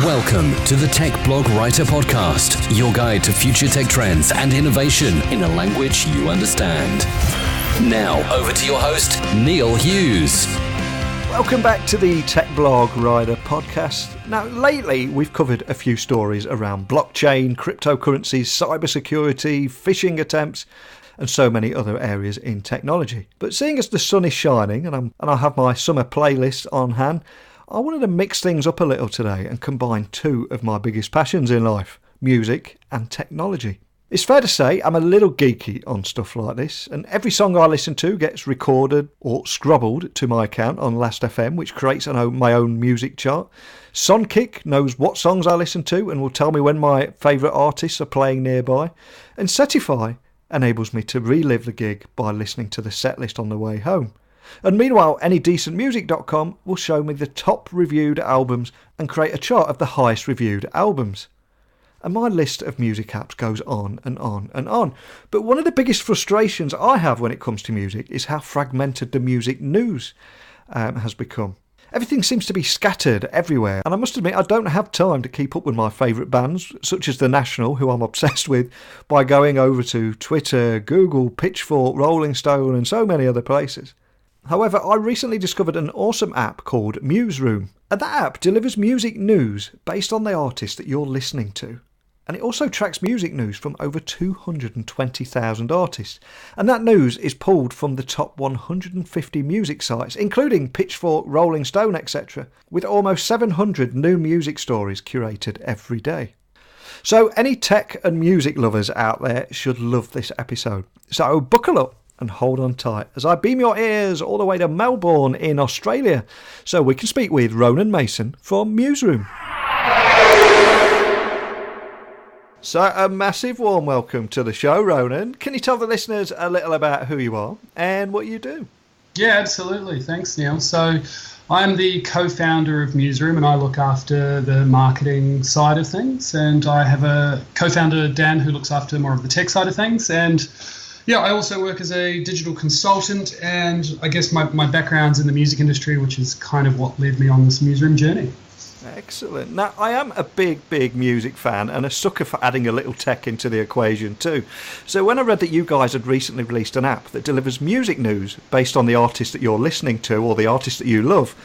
Welcome to the Tech Blog Writer Podcast, your guide to future tech trends and innovation in a language you understand. Now, over to your host, Neil Hughes. Welcome back to the Tech Blog Writer Podcast. Now, lately we've covered a few stories around blockchain, cryptocurrencies, cybersecurity, phishing attempts, and so many other areas in technology. But seeing as the sun is shining and I have my summer playlist on hand, I wanted to mix things up a little today and combine two of my biggest passions in life, music and technology. It's fair to say I'm a little geeky on stuff like this, and every song I listen to gets recorded or scrubbled to my account on Last.fm, which creates my own music chart. Soundkick knows what songs I listen to and will tell me when my favourite artists are playing nearby. And Setify enables me to relive the gig by listening to the setlist on the way home. And meanwhile, AnyDecentMusic.com will show me the top reviewed albums and create a chart of the highest reviewed albums. And my list of music apps goes on and on and on. But one of the biggest frustrations I have when it comes to music is how fragmented the music news has become. Everything seems to be scattered everywhere, and I must admit I don't have time to keep up with my favourite bands, such as The National, who I'm obsessed with, by going over to Twitter, Google, Pitchfork, Rolling Stone and so many other places. However, I recently discovered an awesome app called MuzeRoom, and that app delivers music news based on the artist that you're listening to. And it also tracks music news from over 220,000 artists. And that news is pulled from the top 150 music sites, including Pitchfork, Rolling Stone, etc., with almost 700 new music stories curated every day. So any tech and music lovers out there should love this episode. So buckle up and hold on tight as I beam your ears all the way to Melbourne in Australia so we can speak with Ronan Mason from MuzeRoom. So a massive warm welcome to the show, Ronan. Can you tell the listeners a little about who you are and what you do? Yeah, absolutely. Thanks, Neil. So I'm the co-founder of MuzeRoom and I look after the marketing side of things. And I have a co-founder, Dan, who looks after more of the tech side of things. And yeah, I also work as a digital consultant, and I guess my background's in the music industry, which is kind of what led me on this MuzeRoom journey. Excellent. Now, I am a big music fan and a sucker for adding a little tech into the equation too. So when I read that you guys had recently released an app that delivers music news based on the artist that you're listening to or the artist that you love,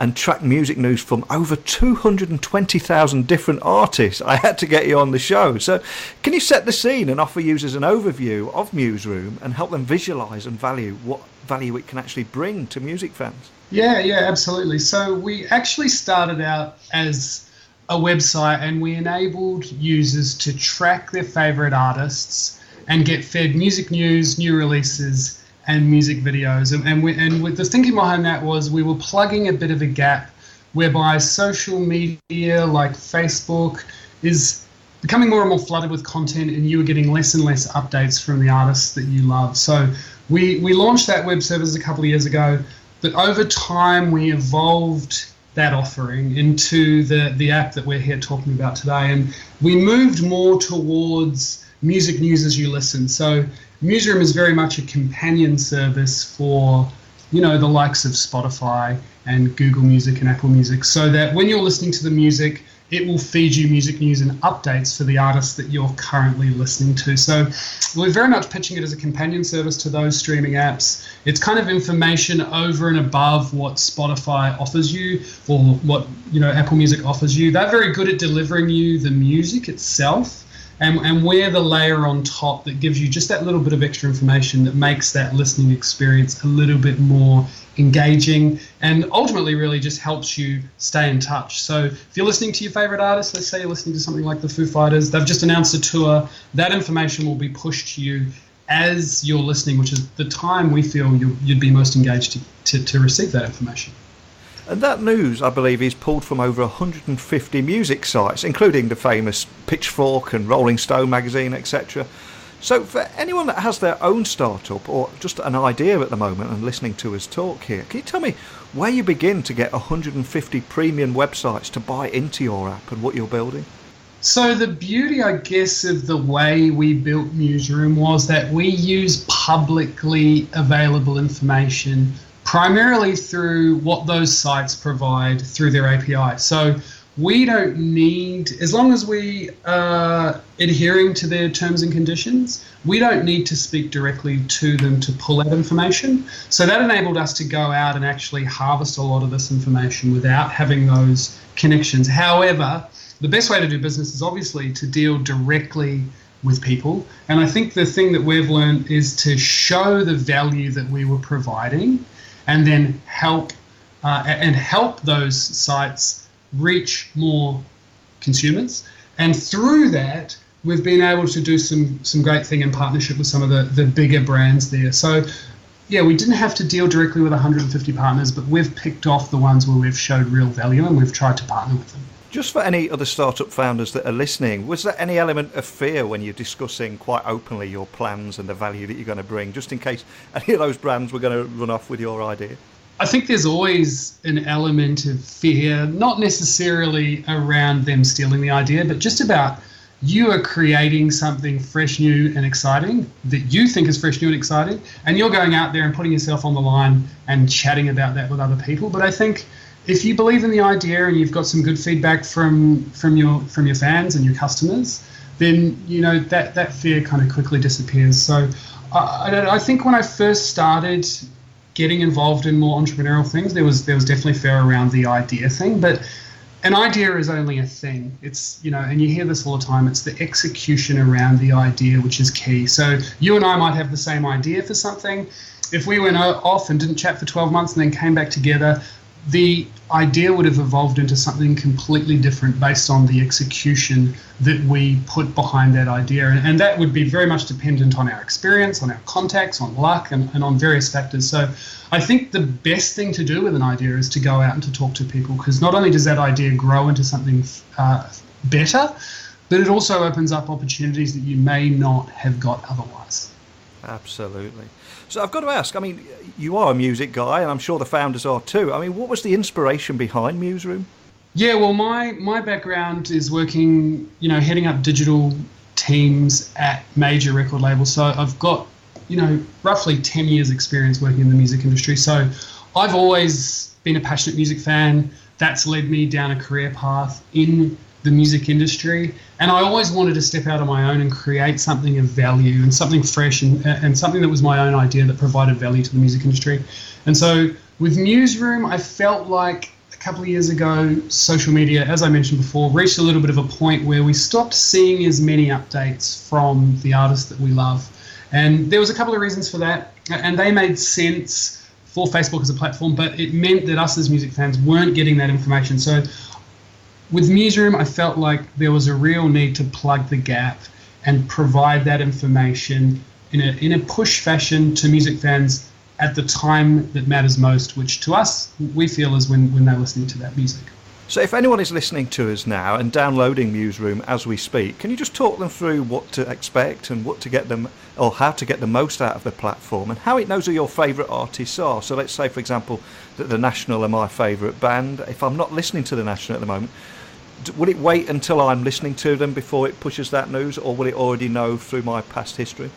and track music news from over 220,000 different artists, I had to get you on the show. So can you set the scene and offer users an overview of MuzeRoom and help them visualise and value what value it can actually bring to music fans? Yeah, absolutely. So we actually started out as a website and we enabled users to track their favourite artists and get fed music news, new releases, and music videos. And the thinking behind that was we were plugging a bit of a gap whereby social media like Facebook is becoming more and more flooded with content, and you were getting less and less updates from the artists that you love. So we launched that web service a couple of years ago, but over time we evolved that offering into the app that we're here talking about today. And we moved more towards music news as you listen. So MuzeRoom is very much a companion service for, the likes of Spotify and Google Music and Apple Music, so that when you're listening to the music, it will feed you music news and updates for the artists that you're currently listening to. So we're very much pitching it as a companion service to those streaming apps. It's kind of information over and above what Spotify offers you or what, Apple Music offers you. They're very good at delivering you the music itself. And we're the layer on top that gives you just that little bit of extra information that makes that listening experience a little bit more engaging and ultimately really just helps you stay in touch. So if you're listening to your favorite artist, let's say you're listening to something like the Foo Fighters, they've just announced a tour, that information will be pushed to you as you're listening, which is the time we feel you'd be most engaged to receive that information. And that news, I believe, is pulled from over 150 music sites, including the famous Pitchfork and Rolling Stone magazine, etc. So for anyone that has their own startup or just an idea at the moment and listening to us talk here, can you tell me where you begin to get 150 premium websites to buy into your app and what you're building? So the beauty, I guess, of the way we built MuzeRoom was that we use publicly available information primarily through what those sites provide through their API. So we don't need, as long as we are adhering to their terms and conditions, we don't need to speak directly to them to pull that information. So that enabled us to go out and actually harvest a lot of this information without having those connections. However, the best way to do business is obviously to deal directly with people. And I think the thing that we've learned is to show the value that we were providing and then help those sites reach more consumers. And through that, we've been able to do some great thing in partnership with some of the bigger brands there. So yeah, we didn't have to deal directly with 150 partners, but we've picked off the ones where we've showed real value and we've tried to partner with them. Just for any other startup founders that are listening, was there any element of fear when you're discussing quite openly your plans and the value that you're going to bring, just in case any of those brands were going to run off with your idea? I think there's always an element of fear, not necessarily around them stealing the idea, but just about you are creating something fresh, new and exciting that you think is fresh, new and exciting, and you're going out there and putting yourself on the line and chatting about that with other people. But I think if you believe in the idea and you've got some good feedback from your fans and your customers, then that fear kind of quickly disappears. So I think when I first started getting involved in more entrepreneurial things, there was definitely fear around the idea thing. But an idea is only a thing. It's and you hear this all the time. It's the execution around the idea which is key. So you and I might have the same idea for something. If we went off and didn't chat for 12 months and then came back together, the idea would have evolved into something completely different based on the execution that we put behind that idea. And that would be very much dependent on our experience, on our contacts, on luck, and on various factors. So I think the best thing to do with an idea is to go out and to talk to people, because not only does that idea grow into something better, but it also opens up opportunities that you may not have got otherwise. Absolutely. So I've got to ask, I mean, you are a music guy, and I'm sure the founders are too. I mean, what was the inspiration behind MuzeRoom? Yeah, well, my background is working, heading up digital teams at major record labels. So I've got, roughly 10 years experience working in the music industry. So I've always been a passionate music fan. That's led me down a career path in the music industry, and I always wanted to step out on my own and create something of value and something fresh and something that was my own idea that provided value to the music industry. And so with MuzeRoom, I felt like a couple of years ago, social media, as I mentioned before, reached a little bit of a point where we stopped seeing as many updates from the artists that we love. And there was a couple of reasons for that, and they made sense for Facebook as a platform, but it meant that us as music fans weren't getting that information. So with MuzeRoom, I felt like there was a real need to plug the gap and provide that information in a push fashion to music fans at the time that matters most, which to us, we feel is when they're listening to that music. So if anyone is listening to us now and downloading MuzeRoom as we speak, can you just talk them through what to expect and what to get them, or how to get the most out of the platform, and how it knows who your favourite artists are? So let's say, for example, that the National are my favourite band. If I'm not listening to the National at the moment, will it wait until I'm listening to them before it pushes that news, or will it already know through my past history?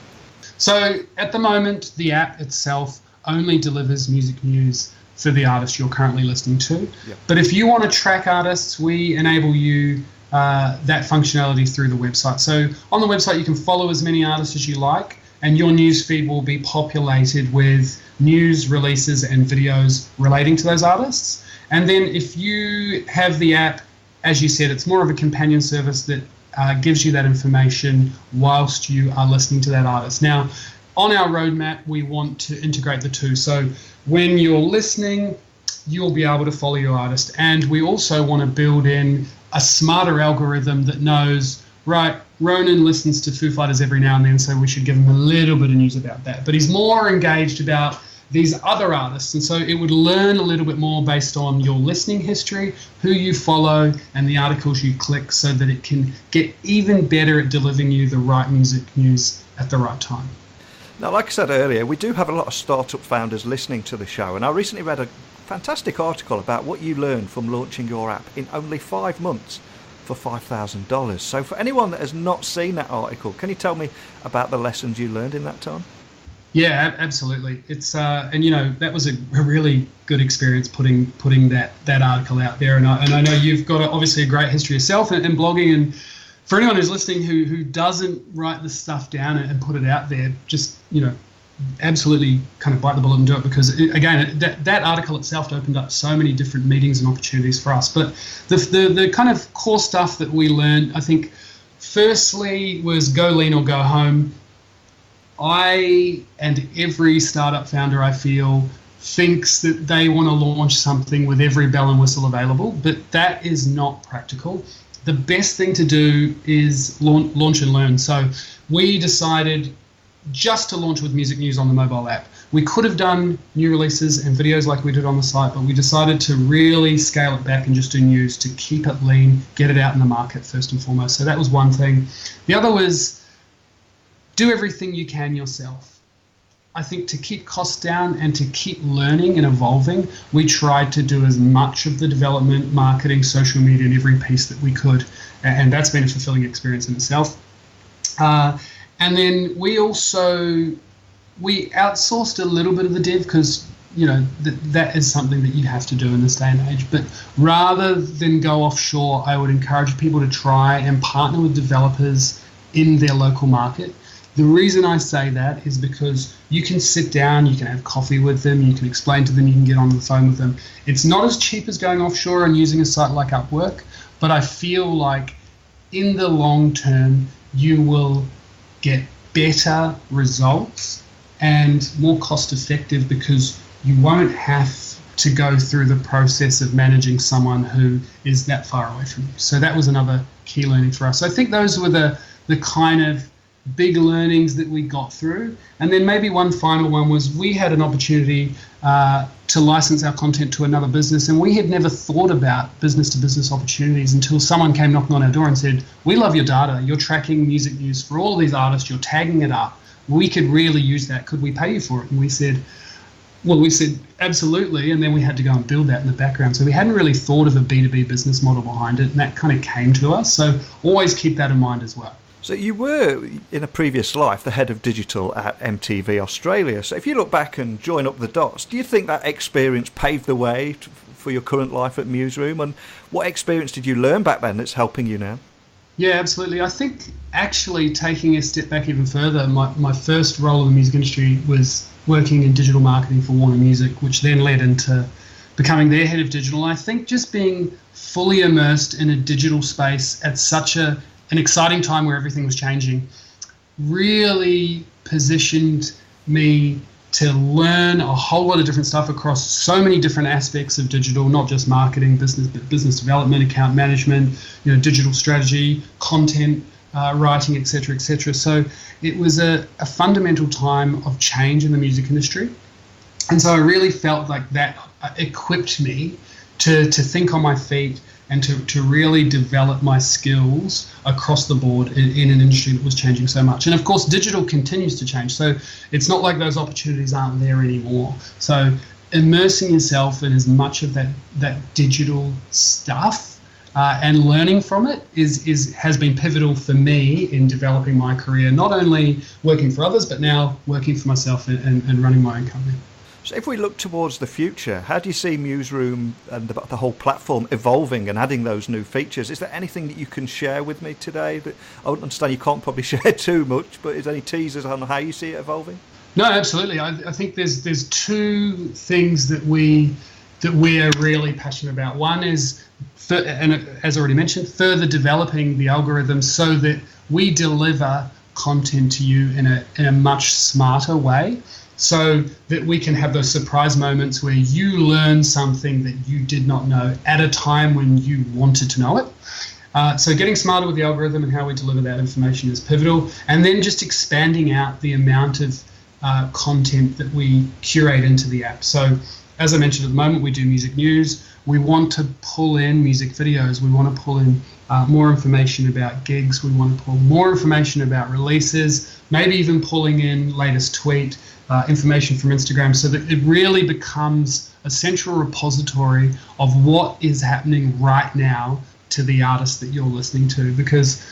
So at the moment, the app itself only delivers music news for the artist you're currently listening to. Yep. But if you want to track artists, we enable you that functionality through the website. So on the website, you can follow as many artists as you like, and your news feed will be populated with news, releases, and videos relating to those artists. And then if you have the app, as you said, it's more of a companion service that gives you that information whilst you are listening to that artist. Now, on our roadmap, we want to integrate the two. So when you're listening, you'll be able to follow your artist. And we also want to build in a smarter algorithm that knows, right, Ronan listens to Foo Fighters every now and then, so we should give him a little bit of news about that. But he's more engaged about these other artists, and so it would learn a little bit more based on your listening history, who you follow, and the articles you click, so that it can get even better at delivering you the right music news at the right time. Now, like I said earlier, we do have a lot of startup founders listening to the show, and I recently read a fantastic article about what you learned from launching your app in only 5 months for $5,000. So for anyone that has not seen that article, can you tell me about the lessons you learned in that time? Yeah, absolutely. It's and that was a really good experience putting that article out there. And I know you've got obviously a great history yourself in blogging. And for anyone who's listening who doesn't write the stuff down and put it out there, just absolutely kind of bite the bullet and do it, because that article itself opened up so many different meetings and opportunities for us. But the kind of core stuff that we learned, I think, firstly was go lean or go home. I and every startup founder, I feel, thinks that they want to launch something with every bell and whistle available, but that is not practical. The best thing to do is launch and learn. So we decided just to launch with music news on the mobile app. We could have done new releases and videos like we did on the site, but we decided to really scale it back and just do news to keep it lean, get it out in the market first and foremost. So that was one thing. The other was do everything you can yourself. I think to keep costs down and to keep learning and evolving, we tried to do as much of the development, marketing, social media, and every piece that we could. And that's been a fulfilling experience in itself. And then we outsourced a little bit of the dev, because that is something that you have to do in this day and age. But rather than go offshore, I would encourage people to try and partner with developers in their local market. The reason I say that is because you can sit down, you can have coffee with them, you can explain to them, you can get on the phone with them. It's not as cheap as going offshore and using a site like Upwork, but I feel like in the long term, you will get better results and more cost effective, because you won't have to go through the process of managing someone who is that far away from you. So that was another key learning for us. So I think those were the kind of big learnings that we got through. And then maybe one final one was we had an opportunity to license our content to another business, and we had never thought about business-to-business opportunities until someone came knocking on our door and said, we love your data, you're tracking music news for all of these artists, you're tagging it up, we could really use that, could we pay you for it? And we said absolutely, and then we had to go and build that in the background. So we hadn't really thought of a B2B business model behind it, and that kind of came to us. So always keep that in mind as well. So you were, in a previous life, the head of digital at MTV Australia. So if you look back and join up the dots, do you think that experience paved the way for your current life at MuzeRoom? And what experience did you learn back then that's helping you now? Yeah, absolutely. I think actually taking a step back even further, my first role in the music industry was working in digital marketing for Warner Music, which then led into becoming their head of digital. I think just being fully immersed in a digital space at such an exciting time where everything was changing really positioned me to learn a whole lot of different stuff across so many different aspects of digital, not just marketing, business development, account management, digital strategy, content writing, etc., etc. So it was a fundamental time of change in the music industry. And so I really felt like that equipped me to think on my feet and to really develop my skills across the board in an industry that was changing so much. And of course, digital continues to change. So it's not like those opportunities aren't there anymore. So immersing yourself in as much of that digital stuff and learning from it has been pivotal for me in developing my career, not only working for others, but now working for myself and running my own company. So if we look towards the future, how do you see MuzeRoom and the whole platform evolving and adding those new features? Is there anything that you can share with me today? That I understand you can't probably share too much, but is there any teasers on how you see it evolving? No, absolutely. I think there's two things that we're really passionate about. One is, and as already mentioned, further developing the algorithm so that we deliver content to you in a much smarter way, so that we can have those surprise moments where you learn something that you did not know at a time when you wanted to know it. So getting smarter with the algorithm and how we deliver that information is pivotal. And then just expanding out the amount of content that we curate into the app. So as I mentioned, at the moment we do music news. We want to pull in music videos. We want to pull in more information about gigs. We want to pull more information about releases, maybe even pulling in latest tweet, information from Instagram, so that it really becomes a central repository of what is happening right now to the artist that you're listening to. Because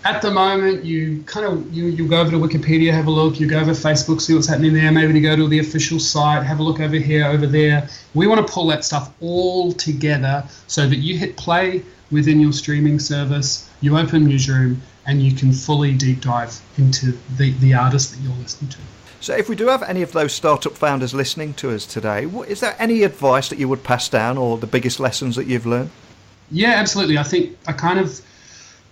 at the moment, you go over to Wikipedia, have a look. You go over Facebook, see what's happening there. Maybe you go to the official site, have a look over here, over there. We want to pull that stuff all together so that you hit play within your streaming service, you open MuzeRoom, and you can fully deep dive into the artist that you're listening to. So if we do have any of those startup founders listening to us today, is there any advice that you would pass down, or the biggest lessons that you've learned? Yeah, absolutely. I think I kind of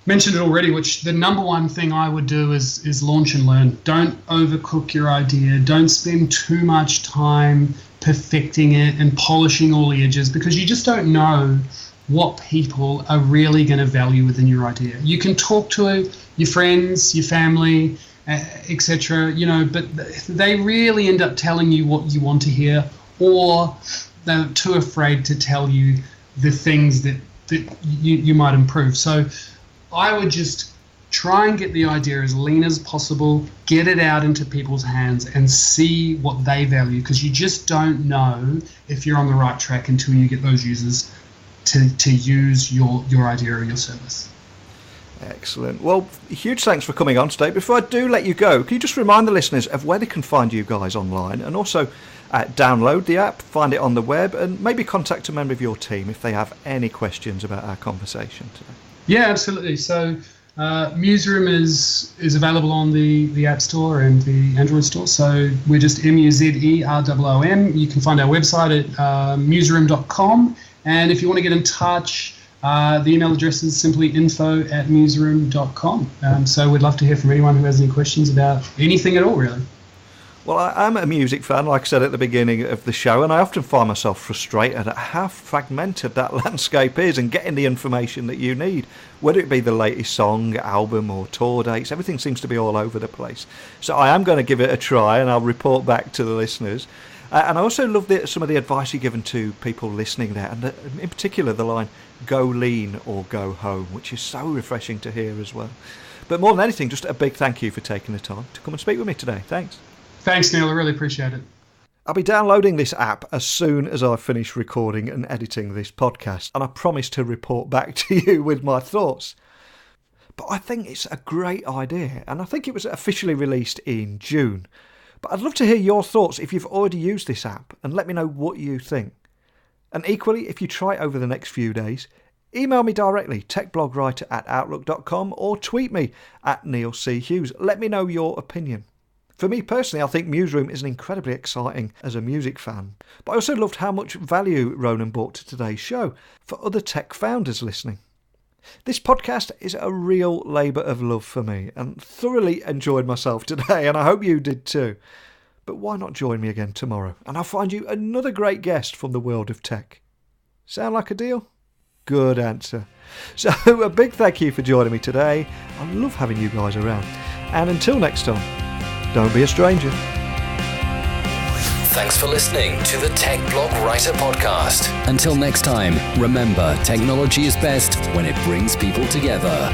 mentioned it already, which the number one thing I would do is launch and learn. Don't overcook your idea. Don't spend too much time perfecting it and polishing all the edges, because you just don't know what people are really going to value within your idea. You can talk to your friends, your family, etc., but they really end up telling you what you want to hear, or they're too afraid to tell you the things that you might improve. So I would just try and get the idea as lean as possible, get it out into people's hands and see what they value, because you just don't know if you're on the right track until you get those users to use your idea or your service. Excellent. Well, huge thanks for coming on today. Before I do let you go, can you just remind the listeners of where they can find you guys online, and also download the app, find it on the web, and maybe contact a member of your team if they have any questions about our conversation today? Yeah, absolutely. So MuzeRoom is available on the App Store and the Android Store. So we're just MuzeRoom. You can find our website at muzeroom.com. And if you want to get in touch, the email address is simply info@muzeroom.com. So we'd love to hear from anyone who has any questions about anything at all, really. Well, I'm a music fan, like I said at the beginning of the show, and I often find myself frustrated at how fragmented that landscape is, and getting the information that you need, whether it be the latest song, album or tour dates. Everything seems to be all over the place. So I am going to give it a try, and I'll report back to the listeners. And I also love some of the advice you've given to people listening there, and in particular the line, go lean or go home, which is so refreshing to hear as well. But more than anything, just a big thank you for taking the time to come and speak with me today. Thanks. Thanks, Neil. I really appreciate it. I'll be downloading this app as soon as I finish recording and editing this podcast, and I promise to report back to you with my thoughts. But I think it's a great idea, and I think it was officially released in June. But I'd love to hear your thoughts if you've already used this app, and let me know what you think. And equally, if you try it over the next few days, email me directly, techblogwriter@outlook.com, or tweet me @Neil C. Hughes. Let me know your opinion. For me personally, I think MuzeRoom is incredibly exciting as a music fan. But I also loved how much value Ronan brought to today's show for other tech founders listening. This podcast is a real labour of love for me, and thoroughly enjoyed myself today, and I hope you did too. But why not join me again tomorrow, and I'll find you another great guest from the world of tech. Sound like a deal? Good answer. So a big thank you for joining me today. I love having you guys around. And until next time, don't be a stranger. Thanks for listening to the Tech Blog Writer Podcast. Until next time, remember, technology is best when it brings people together.